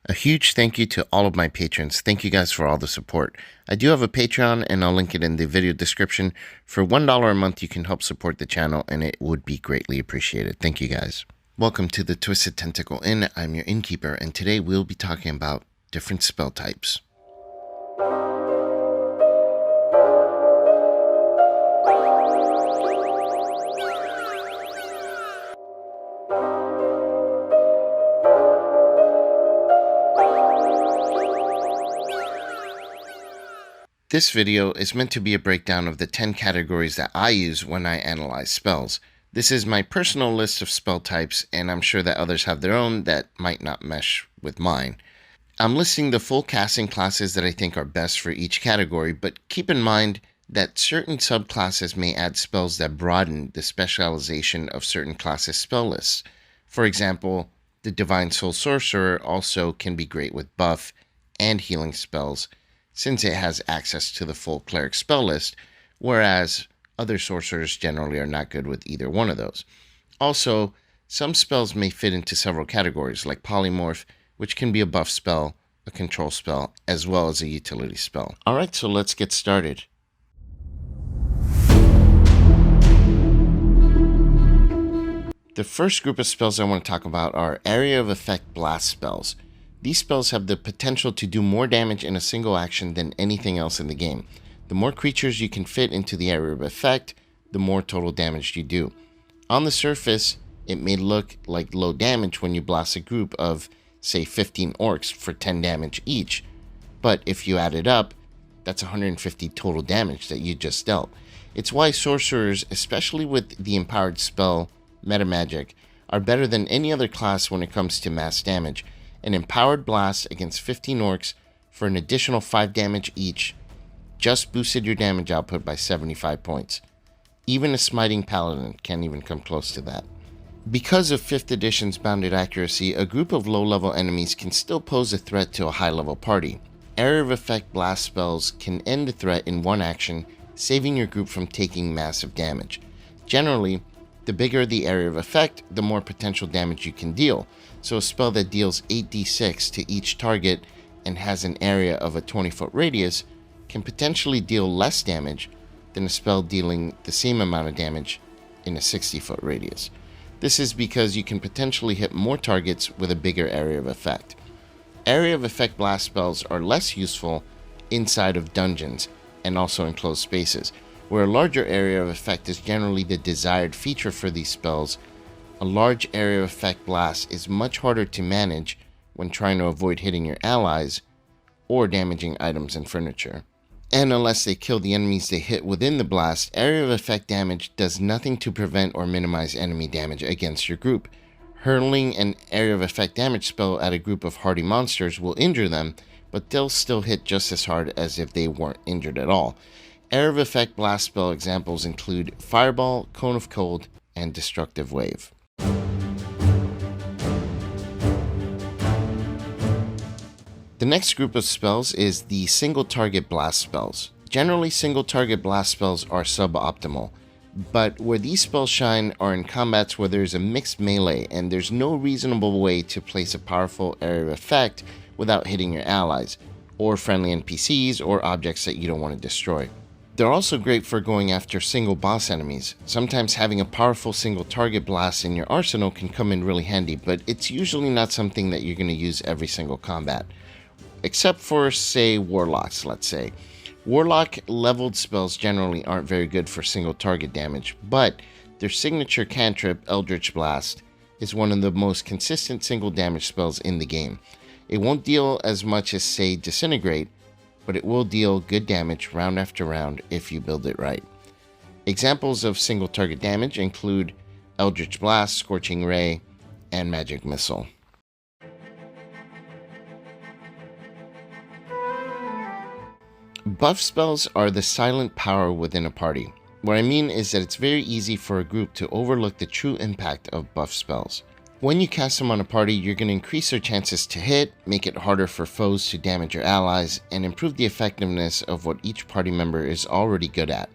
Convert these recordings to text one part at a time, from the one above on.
A huge thank you to all of my patrons. Thank you guys for all the support. I do have a Patreon and I'll link it in the video description. For $1 a month, you can help support the channel and it would be greatly appreciated. Thank you guys. Welcome to the Twisted Tentacle Inn. I'm your innkeeper and today we'll be talking about different spell types. This video is meant to be a breakdown of the 10 categories that I use when I analyze spells. This is my personal list of spell types, and I'm sure that others have their own that might not mesh with mine. I'm listing the full casting classes that I think are best for each category, but keep in mind that certain subclasses may add spells that broaden the specialization of certain classes' spell lists. For example, the Divine Soul Sorcerer also can be great with buff and healing spells, since it has access to the full cleric spell list, whereas other sorcerers generally are not good with either one of those. Also, some spells may fit into several categories, like Polymorph, which can be a buff spell, a control spell, as well as a utility spell. Alright, so let's get started. The first group of spells I want to talk about are Area of Effect Blast Spells. These spells have the potential to do more damage in a single action than anything else in the game. The more creatures you can fit into the area of effect, the more total damage you do. On the surface, it may look like low damage when you blast a group of, say, 15 orcs for 10 damage each, but if you add it up, that's 150 total damage that you just dealt. It's why sorcerers, especially with the empowered spell metamagic, are better than any other class when it comes to mass damage. An empowered blast against 15 orcs for an additional 5 damage each just boosted your damage output by 75 points. Even a smiting paladin can't even come close to that. Because of 5th edition's bounded accuracy, a group of low-level enemies can still pose a threat to a high-level party. Area of Effect Blast spells can end the threat in one action, saving your group from taking massive damage. Generally, the bigger the area of effect, the more potential damage you can deal. So a spell that deals 8d6 to each target and has an area of a 20-foot radius can potentially deal less damage than a spell dealing the same amount of damage in a 60-foot radius. This is because you can potentially hit more targets with a bigger area of effect. Area of effect blast spells are less useful inside of dungeons and also enclosed spaces, where a larger area of effect is generally the desired feature for these spells. A large area of effect blast is much harder to manage when trying to avoid hitting your allies or damaging items and furniture. And unless they kill the enemies they hit within the blast, area of effect damage does nothing to prevent or minimize enemy damage against your group. Hurling an area of effect damage spell at a group of hardy monsters will injure them, but they'll still hit just as hard as if they weren't injured at all. Area of Effect Blast spell examples include Fireball, Cone of Cold, and Destructive Wave. The next group of spells is the Single Target Blast spells. Generally, single target blast spells are suboptimal, but where these spells shine are in combats where there's a mixed melee and there's no reasonable way to place a powerful area of effect without hitting your allies, or friendly NPCs, or objects that you don't want to destroy. They're also great for going after single boss enemies. Sometimes having a powerful single target blast in your arsenal can come in really handy, but it's usually not something that you're going to use every single combat. Except for, say, warlocks, let's say. Warlock leveled spells generally aren't very good for single target damage, but their signature cantrip, Eldritch Blast, is one of the most consistent single damage spells in the game. It won't deal as much as, say, Disintegrate, but it will deal good damage round after round if you build it right. Examples of single target damage include Eldritch Blast, Scorching Ray, and Magic Missile. Buff spells are the silent power within a party. What I mean is that it's very easy for a group to overlook the true impact of buff spells. When you cast them on a party, you're going to increase their chances to hit, make it harder for foes to damage your allies, and improve the effectiveness of what each party member is already good at.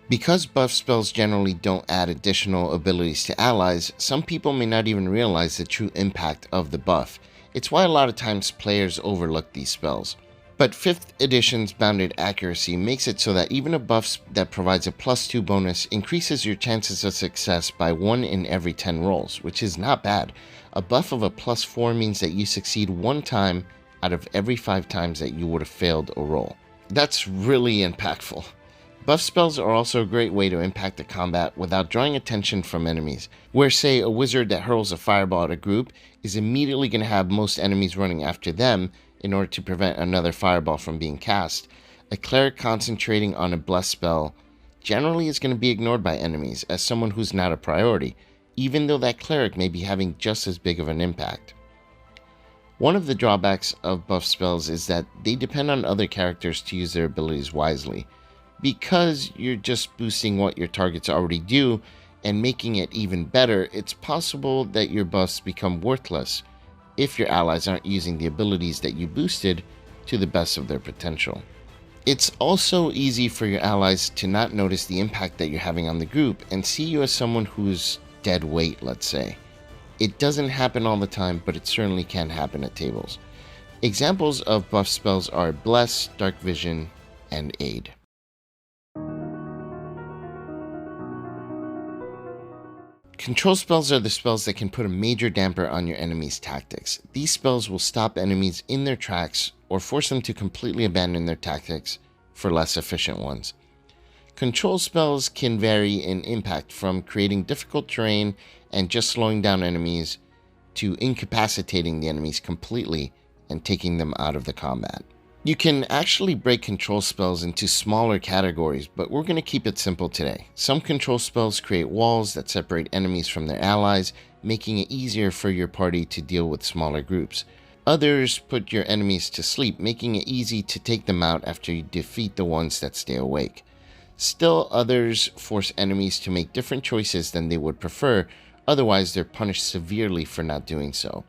Because buff spells generally don't add additional abilities to allies, some people may not even realize the true impact of the buff, It's why a lot of times players overlook these spells. But 5th edition's bounded accuracy makes it so that even a buff that provides a +2 bonus increases your chances of success by 1 in every 10 rolls, which is not bad. A buff of a +4 means that you succeed 1 time out of every 5 times that you would have failed a roll. That's really impactful. Buff spells are also a great way to impact the combat without drawing attention from enemies, where say a wizard that hurls a fireball at a group is immediately going to have most enemies running after them in order to prevent another fireball from being cast. A cleric concentrating on a blessed spell generally is going to be ignored by enemies as someone who's not a priority, even though that cleric may be having just as big of an impact. One of the drawbacks of buff spells is that they depend on other characters to use their abilities wisely. Because you're just boosting what your targets already do and making it even better, it's possible that your buffs become worthless if your allies aren't using the abilities that you boosted to the best of their potential. It's also easy for your allies to not notice the impact that you're having on the group and see you as someone who's dead weight, let's say. It doesn't happen all the time, but it certainly can happen at tables. Examples of buff spells are Bless, Dark Vision, and Aid. Control spells are the spells that can put a major damper on your enemy's tactics. These spells will stop enemies in their tracks or force them to completely abandon their tactics for less efficient ones. Control spells can vary in impact from creating difficult terrain and just slowing down enemies to incapacitating the enemies completely and taking them out of the combat. You can actually break control spells into smaller categories, but we're going to keep it simple today. Some control spells create walls that separate enemies from their allies, making it easier for your party to deal with smaller groups. Others put your enemies to sleep, making it easy to take them out after you defeat the ones that stay awake. Still, others force enemies to make different choices than they would prefer, otherwise they're punished severely for not doing so.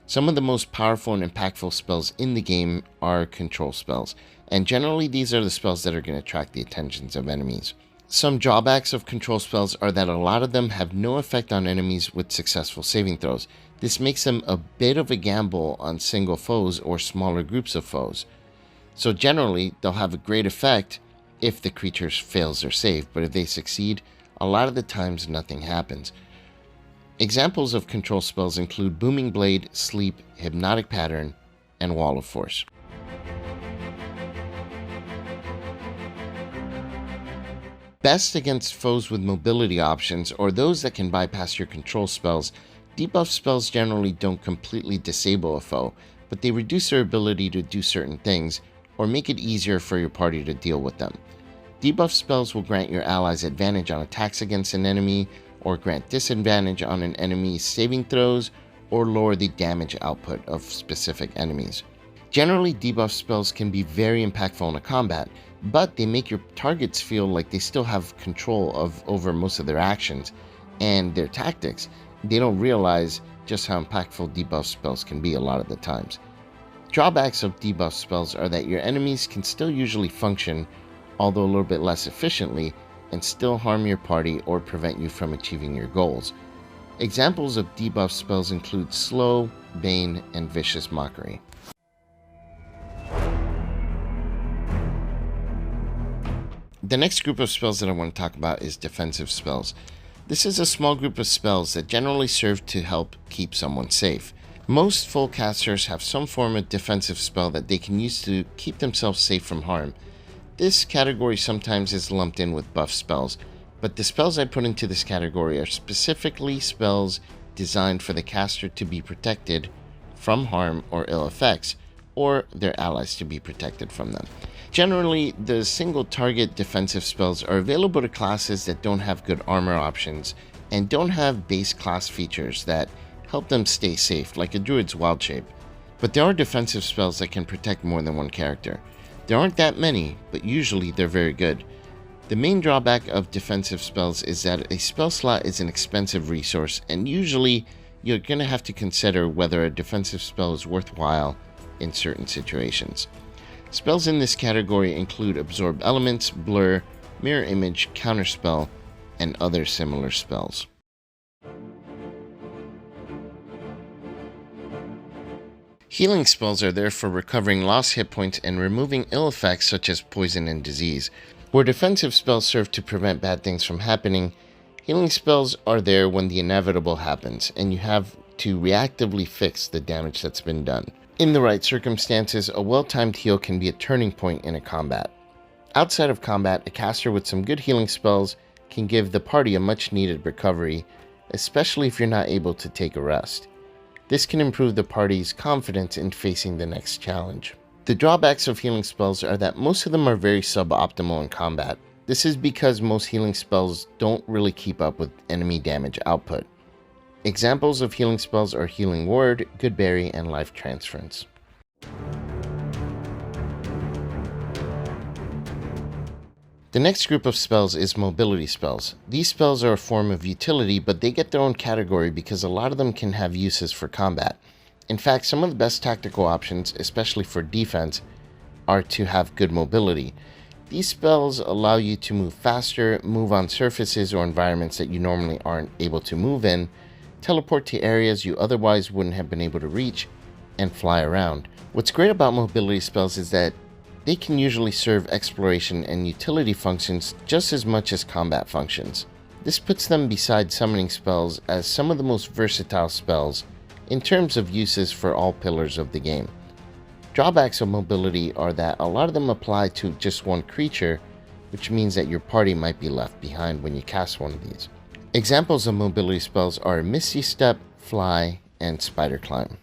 Some of the most powerful and impactful spells in the game are control spells, and generally these are the spells that are going to attract the attentions of enemies. Some drawbacks of control spells are that a lot of them have no effect on enemies with successful saving throws. This makes them a bit of a gamble on single foes or smaller groups of foes. So generally, they'll have a great effect if the creature fails their save, but if they succeed, a lot of the times nothing happens. Examples of control spells include Booming Blade, Sleep, Hypnotic Pattern, and Wall of Force. Best against foes with mobility options or those that can bypass your control spells, debuff spells generally don't completely disable a foe, but they reduce their ability to do certain things or make it easier for your party to deal with them. Debuff spells will grant your allies advantage on attacks against an enemy, or grant disadvantage on an enemy's saving throws, or lower the damage output of specific enemies. Generally, debuff spells can be very impactful in a combat, but they make your targets feel like they still have control over most of their actions and their tactics. They don't realize just how impactful debuff spells can be a lot of the times. Drawbacks of debuff spells are that your enemies can still usually function, although a little bit less efficiently, and still harm your party or prevent you from achieving your goals. Examples of debuff spells include Slow, Bane, and Vicious Mockery. The next group of spells that I want to talk about is defensive spells. This is a small group of spells that generally serve to help keep someone safe. Most full casters have some form of defensive spell that they can use to keep themselves safe from harm. This category sometimes is lumped in with buff spells, but the spells I put into this category are specifically spells designed for the caster to be protected from harm or ill effects, or their allies to be protected from them. Generally, the single target defensive spells are available to classes that don't have good armor options and don't have base class features that help them stay safe, like a druid's wild shape. But there are defensive spells that can protect more than one character. There aren't that many, but usually they're very good. The main drawback of defensive spells is that a spell slot is an expensive resource, and usually you're going to have to consider whether a defensive spell is worthwhile in certain situations. Spells in this category include Absorb Elements, Blur, Mirror Image, Counterspell, and other similar spells. Healing spells are there for recovering lost hit points and removing ill effects such as poison and disease. Where defensive spells serve to prevent bad things from happening, healing spells are there when the inevitable happens, and you have to reactively fix the damage that's been done. In the right circumstances, a well-timed heal can be a turning point in a combat. Outside of combat, a caster with some good healing spells can give the party a much-needed recovery, especially if you're not able to take a rest. This can improve the party's confidence in facing the next challenge. The drawbacks of healing spells are that most of them are very suboptimal in combat. This is because most healing spells don't really keep up with enemy damage output. Examples of healing spells are Healing Word, Good Berry, and Life Transference. The next group of spells is mobility spells. These spells are a form of utility, but they get their own category because a lot of them can have uses for combat. In fact, some of the best tactical options, especially for defense, are to have good mobility. These spells allow you to move faster, move on surfaces or environments that you normally aren't able to move in, teleport to areas you otherwise wouldn't have been able to reach, and fly around. What's great about mobility spells is that they can usually serve exploration and utility functions just as much as combat functions. This puts them beside summoning spells as some of the most versatile spells in terms of uses for all pillars of the game. Drawbacks of mobility are that a lot of them apply to just one creature, which means that your party might be left behind when you cast one of these. Examples of mobility spells are Misty Step, Fly, and Spider Climb.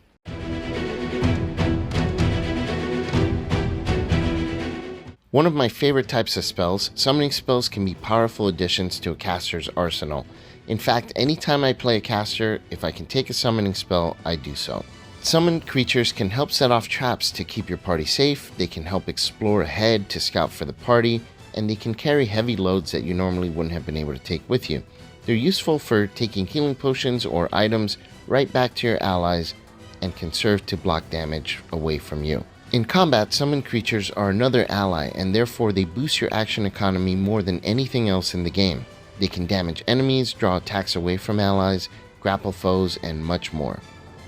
One of my favorite types of spells, summoning spells can be powerful additions to a caster's arsenal. In fact, anytime I play a caster, if I can take a summoning spell, I do so. Summoned creatures can help set off traps to keep your party safe, they can help explore ahead to scout for the party, and they can carry heavy loads that you normally wouldn't have been able to take with you. They're useful for taking healing potions or items right back to your allies and can serve to block damage away from you. In combat, summoned creatures are another ally, and therefore they boost your action economy more than anything else in the game. They can damage enemies, draw attacks away from allies, grapple foes, and much more.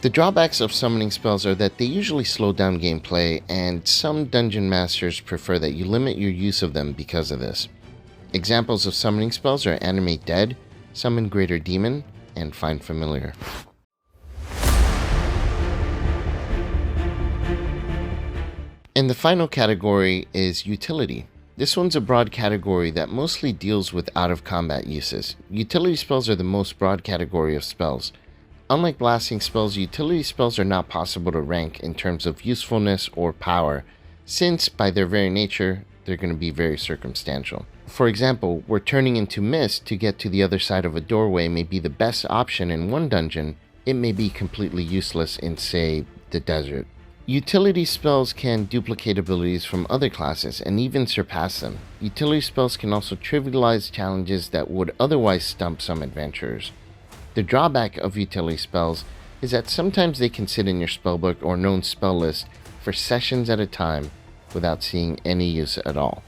The drawbacks of summoning spells are that they usually slow down gameplay, and some dungeon masters prefer that you limit your use of them because of this. Examples of summoning spells are Animate Dead, Summon Greater Demon, and Find Familiar. And the final category is utility. This one's a broad category that mostly deals with out-of-combat uses. Utility spells are the most broad category of spells. Unlike blasting spells, utility spells are not possible to rank in terms of usefulness or power, since by their very nature, they're going to be very circumstantial. For example, where turning into mist to get to the other side of a doorway may be the best option in one dungeon, it may be completely useless in, say, the desert. Utility spells can duplicate abilities from other classes and even surpass them. Utility spells can also trivialize challenges that would otherwise stump some adventurers. The drawback of utility spells is that sometimes they can sit in your spellbook or known spell list for sessions at a time without seeing any use at all.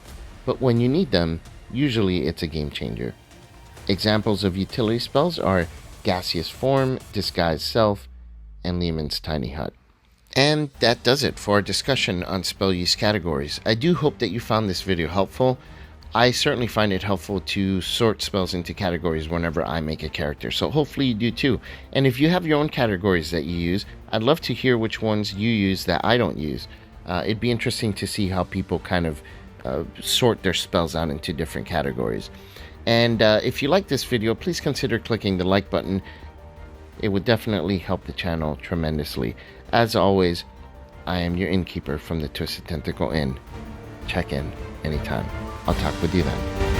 But when you need them, usually it's a game changer. Examples of utility spells are Gaseous Form, Disguised Self, and Lehman's Tiny Hut. And that does it for our discussion on spell use categories. I do hope that you found this video helpful. I certainly find it helpful to sort spells into categories whenever I make a character, so hopefully you do too. And if you have your own categories that you use, I'd love to hear which ones you use that I don't use. It'd be interesting to see how people kind of sort their spells out into different categories. And if you like this video, please consider clicking the like button. It would definitely help the channel tremendously. As always, I am your innkeeper from the Twisted Tentacle Inn. Check in anytime. I'll talk with you then.